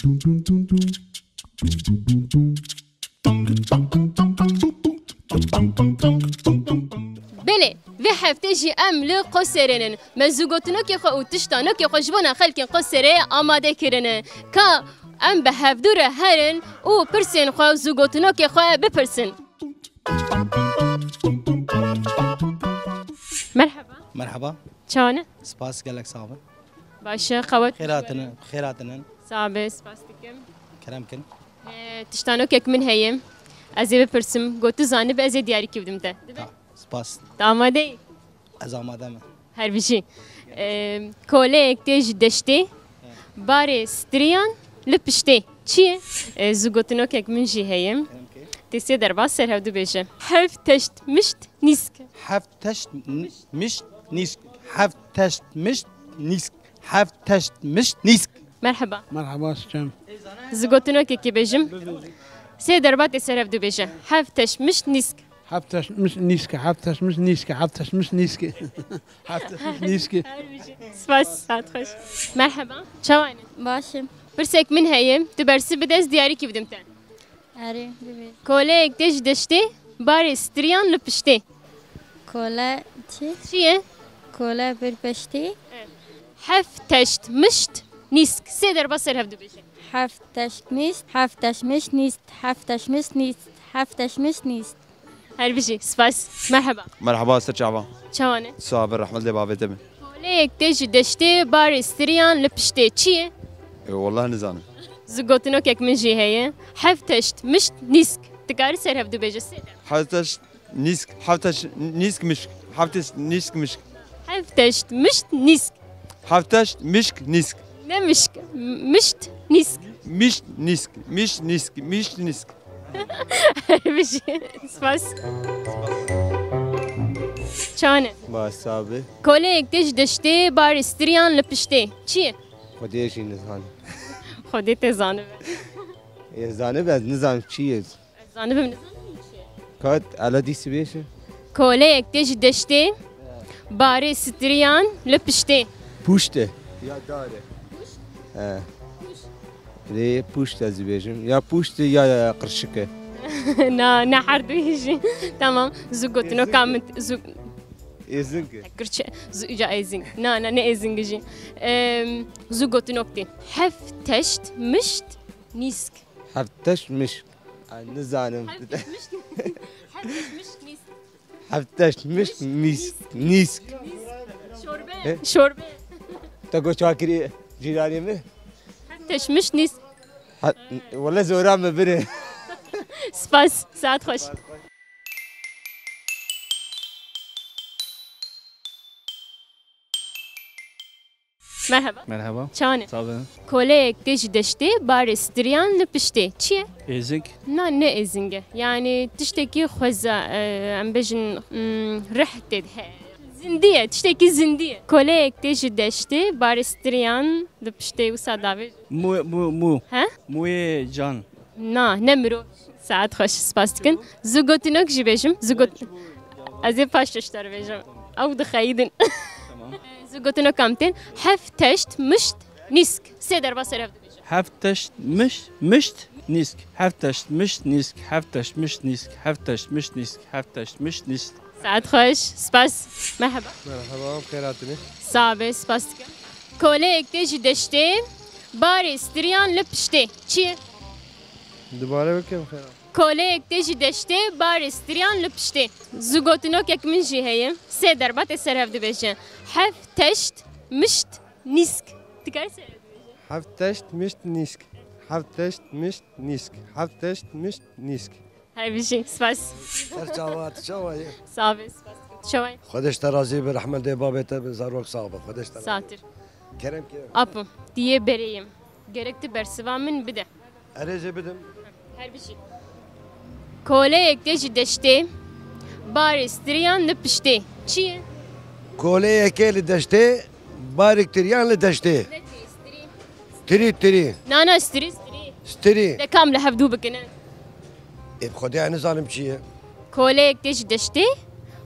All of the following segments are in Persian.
بله و هفته جی ام قصرن مزوجتنا که خو تشتانه که خوشبنا خلک قصره آماده کردن که ام به هفدور هرن او پرسن خو زوجتنا که خو بپرسن. مرحبا. مرحبا. چانه؟ سپاس گلک صاحب. باشه خوات. خیراتن. صاحب سپاس دیگم. کرم کن. تشتانه که من هیم. از بپرسم گوت زانه به از دیاری کی بودم تا. سپاس. آماده ای؟ از آماده ام. هر بیشی. کوله اکتیج دشته. باره ستریان لپشته. چیه؟ زوجتنا که من جی هیم. تیسه در باز سر هفدو بیشه. هفت تشت مشت نیسک. هفت تشت مشت نیسک. هفت تشت مشت نیسک. هفت تشت مشت نیسک. مرحبا. مرحبا سلام. زوجتنا که کی بیشم؟ سه در باز سر هفدو بیشه. هفت تشت مشت نیسک. هفتش مش نیسکه هفتش مش نیسکه هفتش مش نیسکه هفتش مش نیسکه سپاس ساعت خوش مرحبا چوانه باشم برسك من هيم تبرسي بدس دياري كيف دمتن اری ببین كوليك تيج دشتي باري ستريان لبشتي کوله چی؟ شيء کوله برپشتی حفتشت مشت نيسك سيدر بصر هفدو بيشي هفتش نیست هفتش مش نیست هفتش مش نیست هفتش مش نیست هل بيجي سباس مرحبا مرحبا استاذ شعبان شوانه صابر رحمة الله بابي تمام كوليك تيج دشتي باري ستريان لبشتي شيء والله نزانه زغوتنو كيك من جي هي حفتشت مشت نيسك تقاري سير هفدو بيجي سيدر حفتش نيسك مشك حفتش نيسك مشك حفتشت مشت نيسك حفتش مشك نيسك لا مشك مشت نيسك مش نيسك بيجي سباس چانه باش صاحبي كوليك تيج دشتي بار ستريان لبشتي چیه؟ خودش نزان خودی تزانه زانه بعد نظام چیه زانه بم کات على دي سبيشه كوليك تيج دشتي بار ستريان لبشتي پوشته یا داره اه ليه پوشت از بیشم یا پوشت یا قرشکه نا حردو يجي تمام زوجتنا كامت زوج ازنك كرتش جا ايزنج نا ايزنج جي زوجتنا كتي حفتشت مشت نيسك حفتش مش نزانم حفتش مش نيسك شوربه تقول شاكري جيراني مه حفتش مش نيسك والله زورا ما بره سباس ساعت خوش مرحبا مرحبا چانه صابر كوليك تيج دشتي بار ستريان لبشتي چیه؟ ازك نه ازنگه يعني تشتكي خوزة عم بجن رحت زندية تشتكي زندية كوليك تيج دشتي بار ستريان لبشتي وصادافي مو ها؟ مو جان نمرو ساعت خوش سپاستکن زوجتناك جي بيجم زوجت ازي باش اشتر بيجم او دخايدن زوجتنا كامتين حفتشت مشت نيسك سيدر بصر هفت بيجم هفتش مشت نيسك هفتش مشت نيسك هفتش مشت نيسك هفتش مشت نيسك هفتش مشت نيسك ساعت خوش سپاس مرحبا مرحبا بخيراتني صعبة سپاستکن كوليك تيجي دشتي باري ستريان لبشتي چیه؟ دوباره بكم خير كوليك تيجي دشتي بار ستريان لبشتي زوجتناك يك من جي هي سي دربات السر هفدو بيجن حفتشت مشت نيسك تكاي سر حفتشت مشت نيسك حفتشت مشت نيسك حفتشت مشت نيسك هاي بيجي سباس شوات شوي صافي سباس شوي خدش ترازي برحمة دي بابيته بزاروك صعبة خدش ترازي ساتر كرم كيف ابو ديه بريم gerekti bersiva min bide أريجي بدم her bir şey كوليك تيجي دشتي بار ستريان لبشتي چیه؟ كولي كيل دشتي بارك تريان لدشتي تري نانا ستري ستري ده كامله هفدو بكنه بخدي أنا ظالم شيء كوليك تيجي دشتي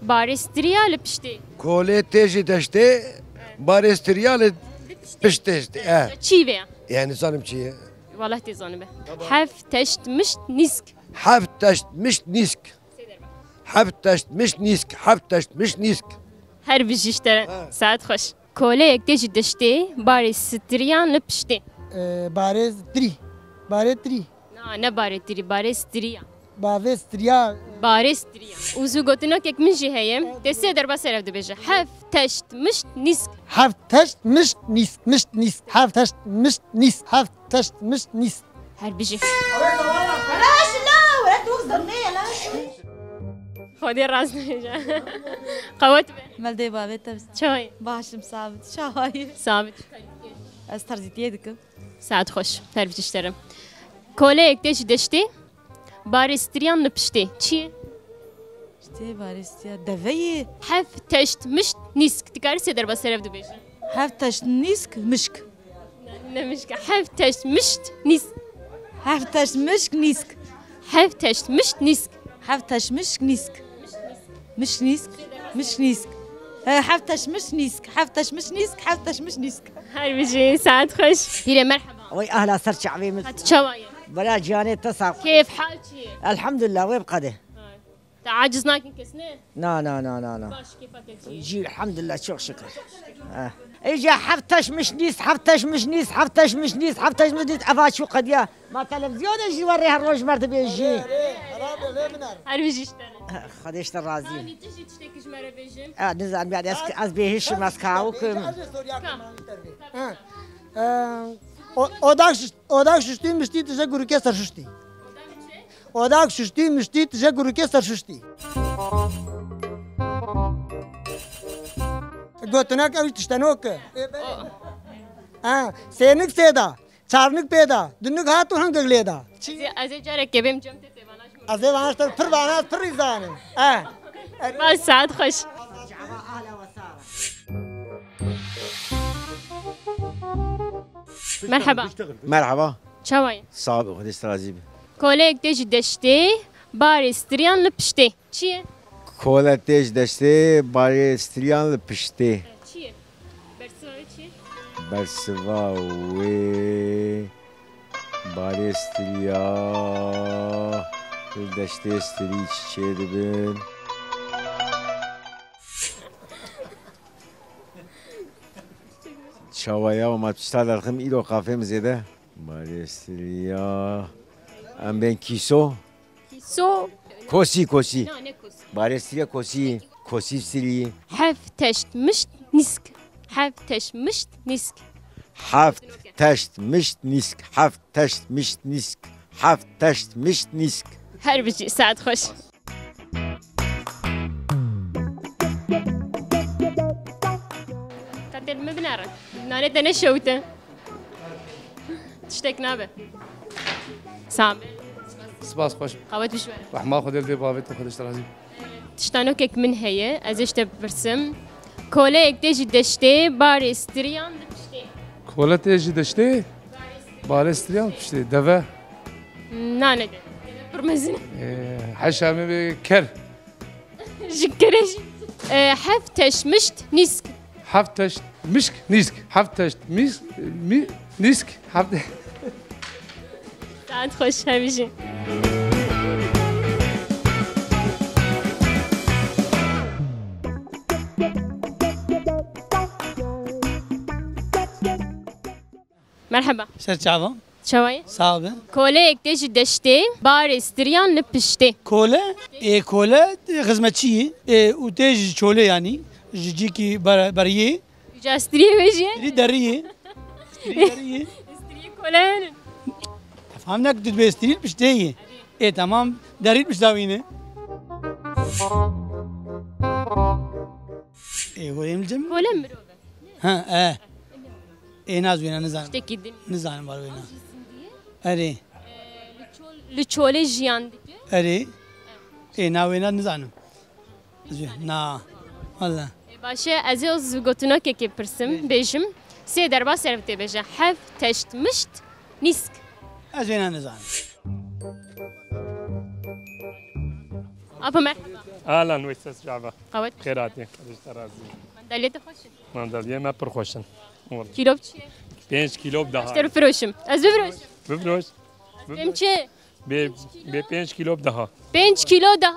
بار ستريا لبشتي كولي تيجي دشتي بارك تريان لدشتي چی بیا؟ يعني ظالم شيء والله تيزاني به حف تشت مشت نسك حفتشت مش نيسك حفتشت مش نيسك حفتشت مش نيسك هر بجيشتر ساعت خوش كوليك تيجي دشتي باري ستريان لبشتي بارز تری باره تری نه باري تري باري ستريان باوی ستریا باري ستريان وزو قوتنا كيك من جي هيم تسي دربا سرف دبجة حف تشت مشت نسك هفتش مش نیست مش نیست هفتش مش نیست هفتش مش نیست هر بيجي لاش لا ولا توصل ليه لاش خودي الراس نجا قوت به مالدي بابي تبس شوي باشم ثابت شاي ثابت استرزيت يدك ساعت خوش هر بجيشترم كوليك تيجي دشتي باري ستريان لبشتي چي شتي باريستيا دفي حف تشت مشت نسك تكاري سي دربا سرف دبجة هفتش نيسك مشك نمشك حف تشت مشت نسك هفتش مشك نيسك حف تشت مشت نسك هفتش مشك نيسك مش نيسك مش نيسك هفتش مش نيسك هفتش مش نيسك هفتش مش نيسك هاي بيجي ساعات خوش ديري مرحبا وي اهلا سر شعبي هتشوايا بلا جاني تصعب كيف حالك؟ الحمد لله وين بقده تعاجزناك كسنة؟ لا باش كيفك تجي؟ جي الحمد لله شو شكرا اجا حفتش مش نيس حفتش مش نيس حفتش مش نيس حفتش مش نيس افا شو قد يا ما تلفزيون يجي يوريها الروج مرت بيجي هاي بيجي اشتري خديشت الرازي هاني تجي تشتكي جمرة بيجي؟ نزل بعد از بيهش ماسكاوكم odak şuşti mişti tije guruke sar şuşti. Odak şuşti mişti tije guruke sar şuşti. Gotunak avi tiştanok. Senik seda, çarnik peda, dünük hatu hang degleda. از جارك كبيم جمت تباناش Az ev anastar pır bana pır izanım. بس ساعات خوش مرحبا مرحبا شواي صعب خديشت الرازي كوليك تجي دشتي باري ستريان لبشتي چي؟ كولا تيج دشتي باري ستريان لبشتي چي؟ برسوي چي؟ برسوا وي باري ستريا دشتي ستري چي دبن شوايا وما تشتغل الخم إلو قافم زيادة باري ستريا ام بين كيسو سو كوسي كوسي لا نكوس باري ستريا كوسي كوسي ستري حف تشت مشت نسك حف تشت مشت نسك حفت تشت مشت نسك حفت تشت مشت نسك حفت تشت مشت نسك هر بيجي ساعات خوش قد المبنرة نارد أنا شوتة تشتك نابه سامي سپاس خوش قوت بشوار رحمه خودل دی بابت خودش رازی تشتانوكك من هي ازش برسم كوليك تيجي دشتي باري ستريان دشتي کولت ایجی داشته بارستریان پشته دوه نانده برمزين حشامه به کر جكرش حفتش مشت نسك هفتش مشک نیسک هفتش نیسک هفت ساعت خوش همیشه مرحبا Serçava, شوي sağ كوليك تيجي دشتي باري ستريان لبشتي Kole, kole hizmetçi, uteji çole yani, jiki bariye, جاستري ويجي deriye, deriye. استري كولان Tafamnak düdbestiril pişteyi. Tamam, deril piştavine. Goyim cem. كولان مروبه Ha, naz wena nizan. تشتكي الدنيا Nizan var wena. Are, لتشولي جيان are. Na wena nizanım. Na. Allah. باشا ازيز قوتناك كي برسم بيجم سي دربا سرفتي بيجا حف تشت مشت نسك Az wena nizanım. ابا مرحبا اهلا ويساس جعبه قوت خيراتي خديجة الرازي مندليت خوش مندلية ما برخوشن كيلو بتشي 5 كيلو بدها اشتري فروشم از بفروش بفروش بیم چه؟ به 5 کیلو بدها 5 کیلو ده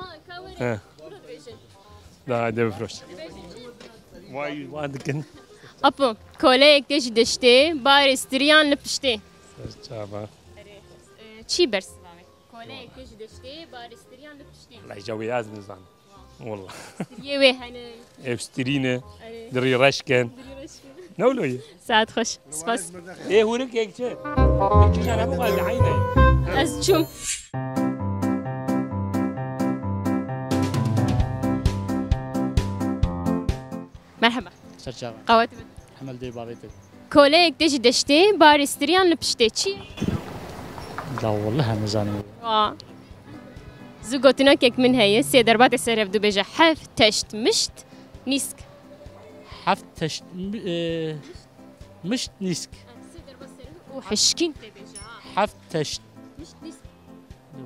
ها ده ده بفروش وای وادکن اپو کولک دیش دشته بار استریان لپشته چابا چی برس کولک دیش دشته بار استریان لپشته لا جوي از نزان والله یه وی هنه افسترینه دری رشکن نولوی ساعت خوش سپاس ايه هورك يا كتير كتير انا ابغى عيني از چوم مرحبا سرچاوه قوات حمل دی بابیت کولک دیش دشته بار استریان لپشته چی؟ لا والله نزانم زوجتنا كيك من هي سي دربات السرف دو بيجا حف تشت مشت نيسك حفتش مش نيسك وحشكين تبيجا حفتش مشت نيسك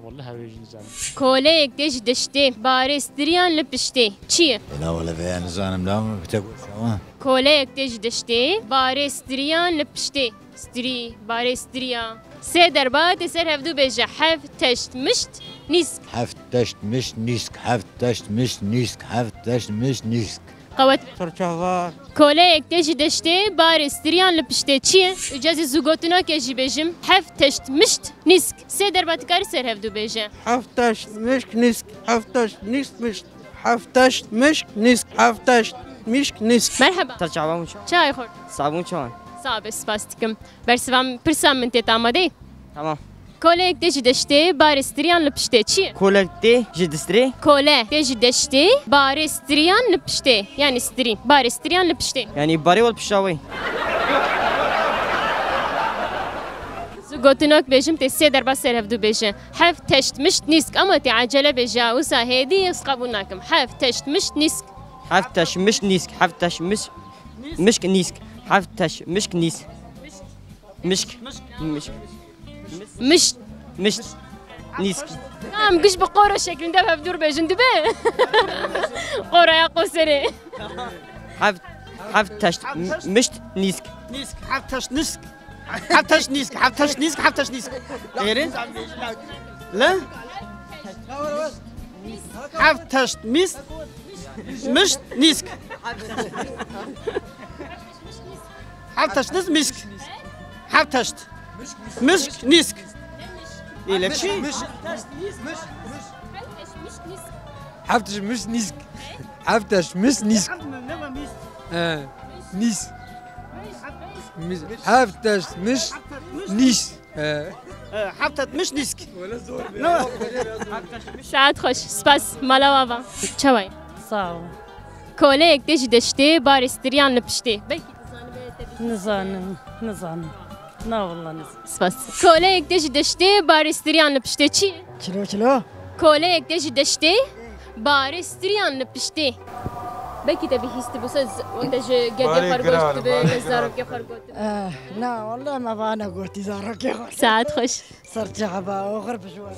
والله بيجي نزانم كوليك ديش دشتي باريس دريان لبشتي چيه؟ لا ولا في نزانم لا بتقول شو كوليك ديش دشتي باريس دريان لبشتي ستري باريس دريان سي دربات السرف دو بيجا حف تشت مشت نيسك حفتشت مش نيسك حفتشت مش نيسك حفتشت مش نيسك قوات سرچاوه كوليك ديش دشتي باريس دريان لبشتي چيه؟ اجازي زوجتنا كيجي بيجم حف تشت مشت نيسك سي دربات كار سرف دو بيجا حفتش مشك نيسك حفتش نيسك مش حفتش مشك نيسك حفتش مشك نيسك مرحبا ترجع شو؟ چای خورد صابون شلون؟ صعب سپاستکم برسوام پرسام من تیت آماده تمام کولک دیج دشته بارستریان لپشته چیه؟ کولک دی جدستری؟ کوله دیج دشته بارستریان لپشته یعنی استری بارستریان لپشته یعنی باری ول پشاوی زوجتناك بيجم تسي دربا سرف دو بيجن حف تشت مشت نيسك اما تي عجله بيجا وسا هيدي يسقبوناكم حف تشت مشت نيسك حفتش مش نيسك حفتش مشك نيسك حفتش مشك نيس مشك مش نيسك نعم قش بقورة شكل دابها بدور بيجن دبي قورة يا قوسري حفتش مشت نيسك نيسك حفتش نيسك حفتش نيسك حفتش نيسك حفتش نيسك غيري لا حفتش ميس مش نيسك حفتش نيس مسك حفتش مش نيسك إيه شيء حفتش مش نيسك حفتش مش نيسك نيس حفتش مش نيس حفتش مش نيسك ساعت خوش سپاس مالا وابا چوای صاو کولک دیج دشته بارستریان لپشته بلکی نزانم لا والله نزانم سپاس کولک دیج دشته بارستریان لپشته چی؟ چلو کولک دیج دشته بارستریان لپشته بلکی تبي هست بوسز وانت قاعد خرجت بزارك يا خرجت لا والله ما بانا قلت زارك يا خرجت ساعت خوش صرت جعبة وغرب شوي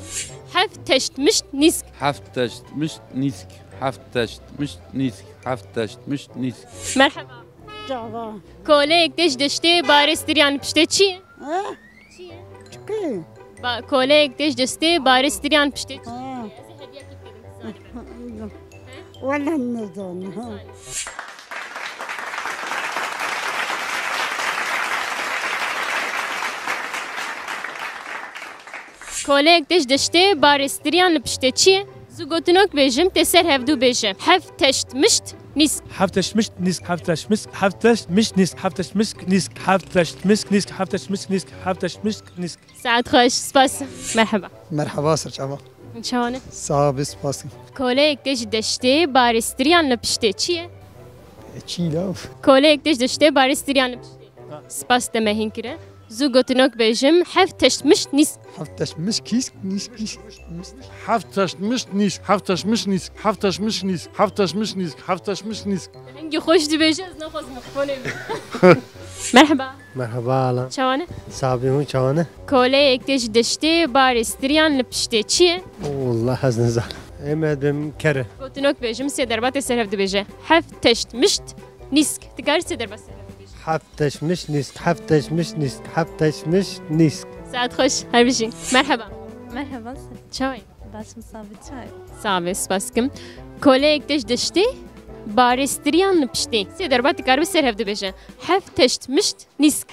حفتشت مش نيسك حفتشت مش نيسك حفتشت مش نيسك حفتشت مش نيسك مرحبا جعبة كوليك دش دشتي بارستريان بشتي چي چكي كوليك دش دشتي بارستريان بشتي والله النظام كوليك دش دشتي بارستريان بشتي چي زوجتناك بيجم تسر هفدو بيجم حفتشت مشت نيسك حفتش مش نيسك حفتش مسك حفتش مش نيسك حفتش مسك نيسك حفتش مسك نيسك حفتش مسك نيسك حفتش مسك نيسك سعد خوش سباس مرحبا مرحبا سرچاوا شلونك؟ صعب سپاس كوليك دش دشتي بارستريان بشتي چي چی لا كوليك دش دشتي بارستريان بشتي سباس تمهين كده زوجتناك بيجم حفتش مش نيسك حفتش مش كيس نيس كيس حفتش مش نيسك حفتش مش نيسك حفتش مش نيسك حفتش مش نيسك حفتش مش نيسك هنجي خوش دي بيجاز ناخذ مخفوني مرحبا مرحبا شلونك؟ صعبي هون شلونك؟ كوليك دش دشتي بارستريان بشتي چي والله حزن زعل امد بمكره زوجتناك بيجم سي دربات سرف دي بيجا حفتشت مشت نيسك تقدر سي دربات حفتش مش نيسك حفتش مش نيسك حفتش مش نيسك ساعت خوش هر بشین مرحبا مرحبا چای باشم ثابت چای صعب سپاس کم کلیک تش دشتی بارستریان نپشتی سی در بعد کار بسر هفته بشه هفتشت مشت نیست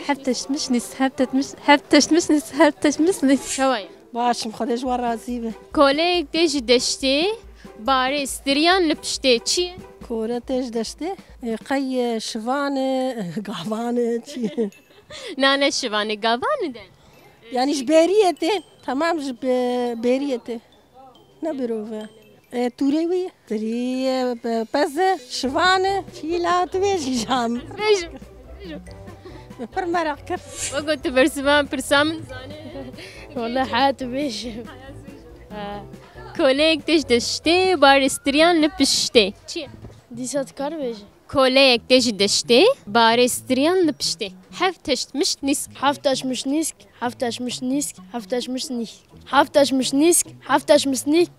هفتشت مش نیست هفتشت مش نیست هفتشت مش نیست چای باشم خودش و راضی به کلیک تش دشتی بارستریان نپشتی چیه کوره تش داشته قی شوانه گاوانه چیه نه شوانه گاوانه ده یعنی جبریته تمام جبریته نه بروه توری وی تری پس شوانه چیلات ویجی جام ویجو پر مرق کرد وقت برسمان پرسام زانه والله حات ویجی کلیک تش دشتی بارستریان نپشتی چیه دیسات کار ویجی کلیک تش دشتی بارستریان نپشتی هفتشت مشت نیست هفتش مش نیست هفتش مش نیست هفتش مش نیست هفتش مش نیست هفتش مش نیست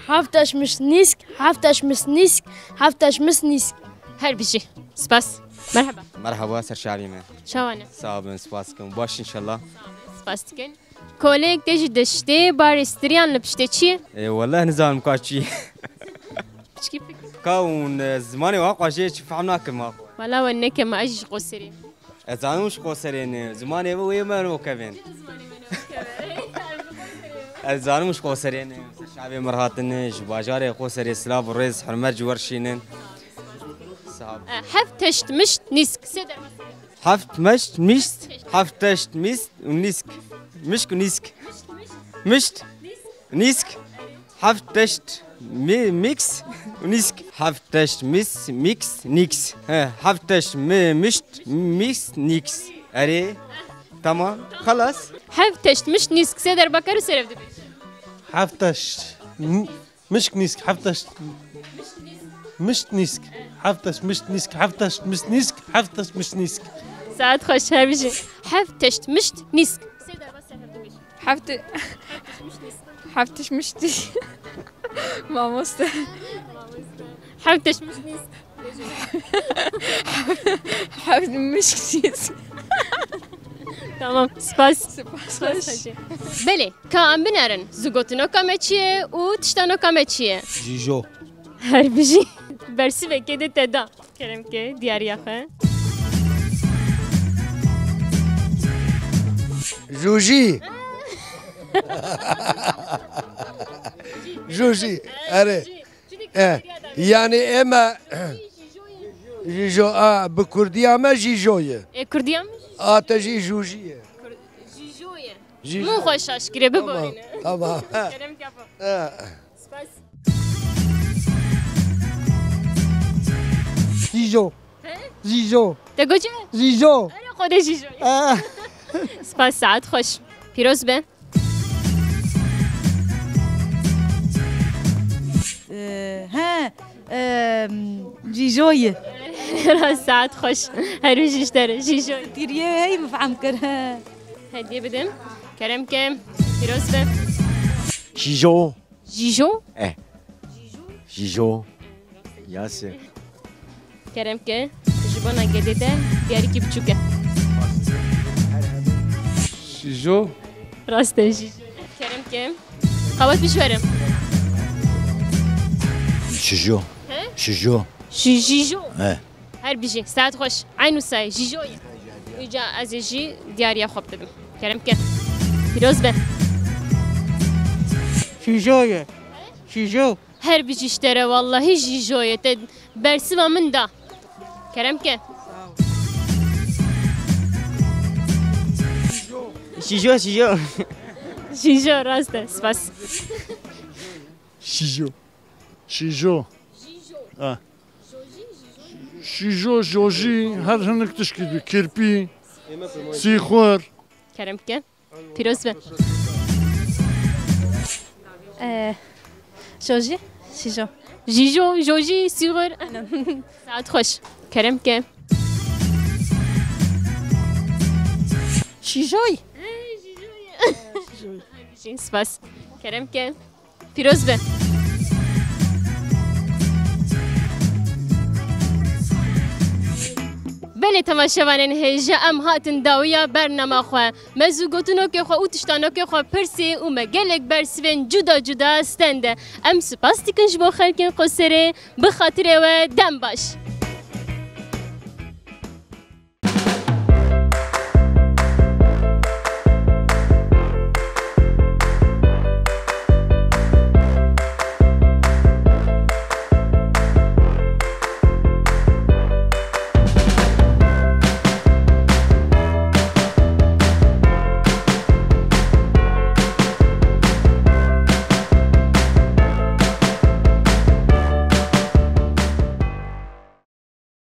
هفتش مش نیست هفتش مش نیست هفتش مش نیست هر بشی سپاس مرحبا مرحبا سر شعري من شوانه صعب سباسكم باش ان شاء الله سپاس کن کلیک تش دشتی بارستریان نپشتی چیه والله نزال مكاشي چی فکر كون زماني واقع شيء فهمناك ما ولا ونك ما اجي قصري ازانوش قوسرين زماني ويا ما كمان ازانوش قوسرين شعبي مرهاتن جباجاري قوسري سلاف الرئيس حرمت جورشينن هفتشت مشت نسك سدر حفت مشت مشت حفتشت مست ونسك مشك ونسك مشت نسك حفتشت ميكس ونسك حفتشت مس ميكس نيكس حفتشت مشت ميكس نيكس اري تمام خلاص هفتشت مشت نسك سدر بكر سرف دبي حفتش مش نيسك حفتش مش نيسك حفتش مش نيسك حفتش مش نيسك حفتش مش نيسك ساعات خوش هر بيجي حفتشت مشت نسك سدر بس سرف دبي هفتش مش نیست ما مست حفتش مش نسك هفت مش نیست تمام سپاس بله کام بنرن زگوتنو کامه چیه و تشتانو کامه چیه جيجو هر بيجي برسي بكده تدا كلام كه دياري اخه جوجي جوجي اري يعني اما جيجو بكردية ما جيجوية كردية تجي جوجية جيجوية مو خوش اشكري ببورينا تمام كلام كفو سباس جيجو جيجو تقول جيجو انا خود جيجو سپاس ساعت خوش پیروز به ها جيجوية ساعت خوش هروجي اشتري جيجوية تيريه هي بفهم كرها هدي بدم كرم كم پیروز به جيجو جيجو جيجو ياسر كرم كه جبنا جديدة دياري كي بتشوكه جيجو راسته جيجو كرم كم قوات بشورم جيجو جيجو جيجو ايه هر بيجي ساعت خوش عينو ساي جيجوية ويجا ازيجي دياري اخوب تبم كرم كه پیروز به جيجوية جيجو هر بيجي اشترى والله جيجوية برسمة من دا كرم كه شيجو جيجو راسته سپاس شيجو شيجو شيجو جوجي هر هنك تشكي كيربي سيخور كرم كه پیروز به جوجي جيجو جيجو جوجي صغر ساعت خوش كرم كه جيجوي سپاس كرم كه پیروز به بله تماشاوانین هیجا ام هاتن داویا برنامه خواه مزو گوتنو که خواه او تشتانو که خواه پرسی او مگلک برسوین جدا جدا استنده ام سپاس دیکنش با خلکن قصره بخاطره و دم باش